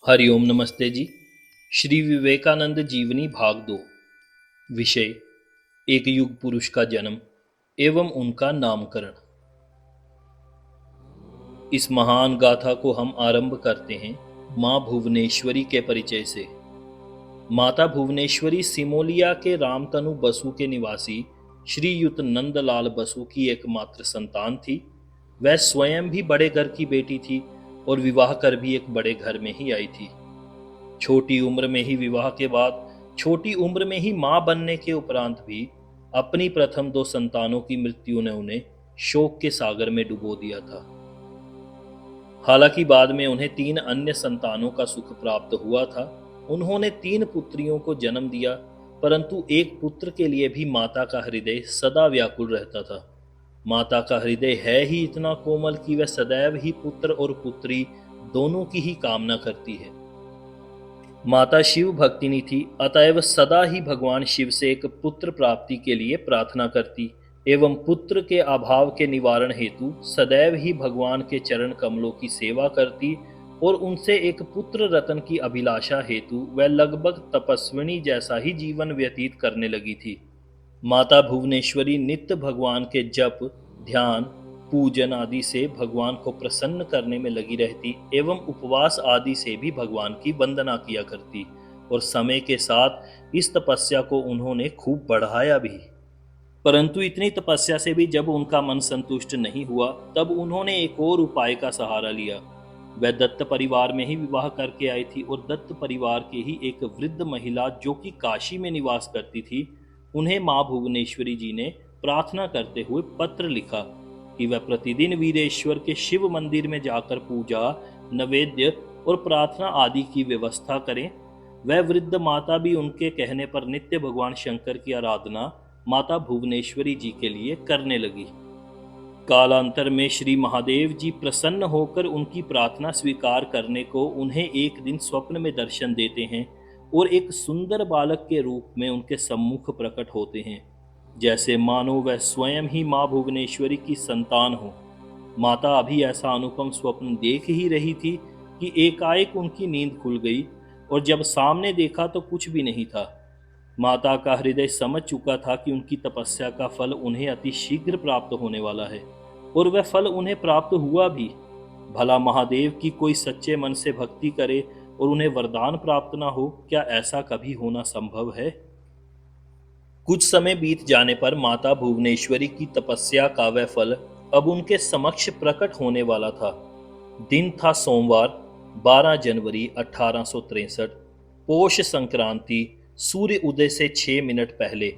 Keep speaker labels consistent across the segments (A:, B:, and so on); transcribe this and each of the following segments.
A: हरिओम नमस्ते जी। श्री विवेकानंद जीवनी भाग 2। विषय एक युग पुरुष का जन्म एवं उनका नामकरण। इस महान गाथा को हम आरंभ करते हैं मां भुवनेश्वरी के परिचय से। माता भुवनेश्वरी सिमोलिया के रामतनु बसु के निवासी श्रीयुत नंदलाल बसु की एकमात्र संतान थी। वह स्वयं भी बड़े घर की बेटी थी और विवाह कर भी एक बड़े घर में ही आई थी। छोटी उम्र में ही विवाह के बाद, छोटी उम्र में ही मां बनने के उपरांत भी अपनी प्रथम दो संतानों की मृत्यु ने उन्हें शोक के सागर में डुबो दिया था। हालांकि बाद में उन्हें 3 अन्य संतानों का सुख प्राप्त हुआ था। उन्होंने 3 पुत्रियों को जन्म दिया, परंतु एक पुत्र के लिए भी माता का हृदय सदा व्याकुल रहता था। माता का हृदय है ही इतना कोमल कि वह सदैव ही पुत्र और पुत्री दोनों की ही कामना करती है। माता शिव भक्तिनी थी, अतएव सदा ही भगवान शिव से एक पुत्र प्राप्ति के लिए प्रार्थना करती एवं पुत्र के अभाव के निवारण हेतु सदैव ही भगवान के चरण कमलों की सेवा करती और उनसे एक पुत्र रत्न की अभिलाषा हेतु वह लगभग तपस्विनी जैसा ही जीवन व्यतीत करने लगी थी। माता भुवनेश्वरी नित्य भगवान के जप, ध्यान, पूजन आदि से भगवान को प्रसन्न करने में लगी रहती एवं उपवास आदि से भी भगवान की वंदना किया करती और समय के साथ इस तपस्या को उन्होंने खूब बढ़ाया भी। परंतु इतनी तपस्या से भी जब उनका मन संतुष्ट नहीं हुआ, तब उन्होंने एक और उपाय का सहारा लिया। वह दत्त परिवार में ही विवाह करके आई थी और दत्त परिवार के ही एक वृद्ध महिला जो कि काशी में निवास करती थी, उन्हें मां भुवनेश्वरी जी ने प्रार्थना करते हुए पत्र लिखा कि वह प्रतिदिन वीरेश्वर के शिव मंदिर में जाकर पूजा, नैवेद्य और प्रार्थना आदि की व्यवस्था करें। वह वृद्ध माता भी उनके कहने पर नित्य भगवान शंकर की आराधना माता भुवनेश्वरी जी के लिए करने लगी। कालांतर में श्री महादेव जी प्रसन्न होकर उनकी प्रार्थना स्वीकार करने को उन्हें एक दिन स्वप्न में दर्शन देते हैं और एक सुंदर बालक के रूप में उनके सम्मुख प्रकट होते हैं, जैसे मानो वह स्वयं ही मां भुवनेश्वरी की संतान हो। माता अभी ऐसा अनुपम स्वप्न देख ही रही थी कि एकाएक उनकी नींद खुल गई और जब सामने देखा तो कुछ भी नहीं था। माता का हृदय समझ चुका था कि उनकी तपस्या का फल उन्हें अति शीघ्र प्राप्त होने वाला है और वह फल उन्हें प्राप्त हुआ भी। भला महादेव की कोई सच्चे मन से भक्ति करे और उन्हें वरदान प्राप्त ना हो, क्या ऐसा कभी होना संभव है? कुछ समय बीत जाने पर माता भुवनेश्वरी की तपस्या का वह फल अब उनके समक्ष प्रकट होने वाला था। दिन था सोमवार, 12 जनवरी 1863, पोष संक्रांति, सूर्य उदय से 6 मिनट पहले।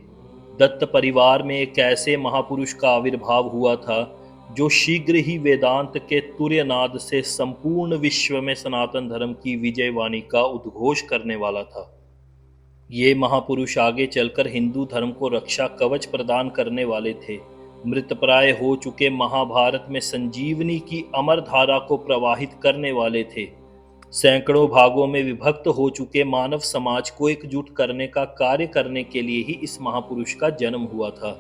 A: दत्त परिवार में एक ऐसे महापुरुष का आविर्भाव हुआ था जो शीघ्र ही वेदांत के तुर्यनाद से संपूर्ण विश्व में सनातन धर्म की विजयवाणी का उद्घोष करने वाला था। ये महापुरुष आगे चलकर हिंदू धर्म को रक्षा कवच प्रदान करने वाले थे। मृतप्राय हो चुके महाभारत में संजीवनी की अमर धारा को प्रवाहित करने वाले थे। सैकड़ों भागों में विभक्त हो चुके मानव समाज को एकजुट करने का कार्य करने के लिए ही इस महापुरुष का जन्म हुआ था।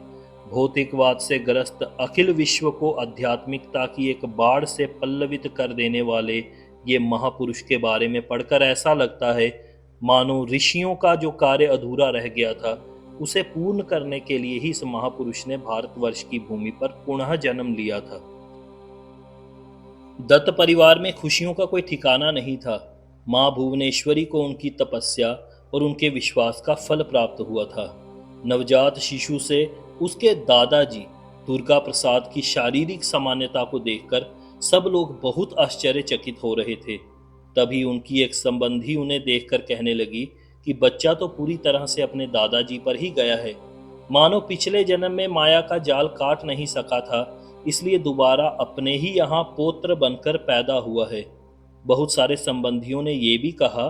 A: भौतिकवाद से ग्रस्त अखिल विश्व को आध्यात्मिकता की एक बाढ़ से पल्लवित कर देने वाले ये महापुरुष के बारे में पढ़कर ऐसा लगता है मानो ऋषियों का जो कार्य अधूरा रह गया था, उसे पूर्ण करने के लिए ही इस महापुरुष ने भारतवर्ष की भूमि पर पुनः जन्म लिया था। दत्त परिवार में खुशियों का कोई ठिकाना नहीं था। मां भुवनेश्वरी को उनकी तपस्या और उनके विश्वास का फल प्राप्त हुआ था। नवजात शिशु से उसके दादाजी दुर्गा प्रसाद की शारीरिक सामान्यता को देखकर सब लोग बहुत आश्चर्यचकित हो रहे थे। तभी उनकी एक संबंधी उन्हें देखकर कहने लगी कि बच्चा तो पूरी तरह से अपने दादाजी पर ही गया है, मानो पिछले जन्म में माया का जाल काट नहीं सका था, इसलिए दोबारा अपने ही यहाँ पौत्र बनकर पैदा हुआ है। बहुत सारे संबंधियों ने ये भी कहा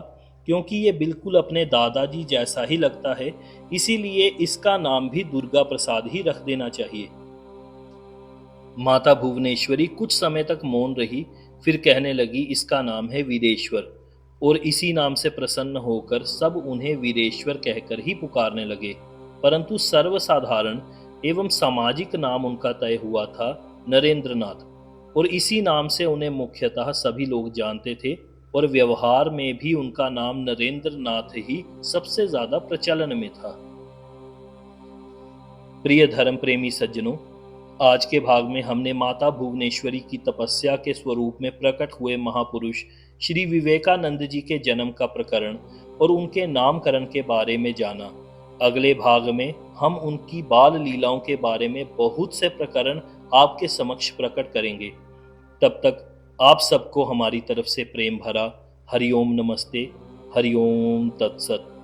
A: क्योंकि ये बिल्कुल अपने दादाजी जैसा ही लगता है, इसीलिए इसका नाम भी दुर्गा प्रसाद ही रख देना चाहिए। माता भुवनेश्वरी कुछ समय तक मौन रही, फिर कहने लगी इसका नाम है वीरेश्वर, और इसी नाम से प्रसन्न होकर सब उन्हें वीरेश्वर कहकर ही पुकारने लगे। परंतु सर्वसाधारण एवं सामाजिक नाम उनका तय हुआ था नरेंद्रनाथ, और इसी नाम से उन्हें मुख्यतः सभी लोग जानते थे और व्यवहार में भी उनका नाम नरेंद्र नाथ ही सबसे ज्यादा प्रचलन में था। प्रिय धर्म प्रेमी सज्जनों, आज के भाग में हमने माता भुवनेश्वरी की तपस्या के स्वरूप में प्रकट हुए महापुरुष श्री विवेकानंद जी के जन्म का प्रकरण और उनके नामकरण के बारे में जाना। अगले भाग में हम उनकी बाल लीलाओं के बारे में बहुत से प्रकरण आपके समक्ष प्रकट करेंगे। तब तक आप सबको हमारी तरफ से प्रेम भरा हरिओम नमस्ते, हरिओम तत्सत।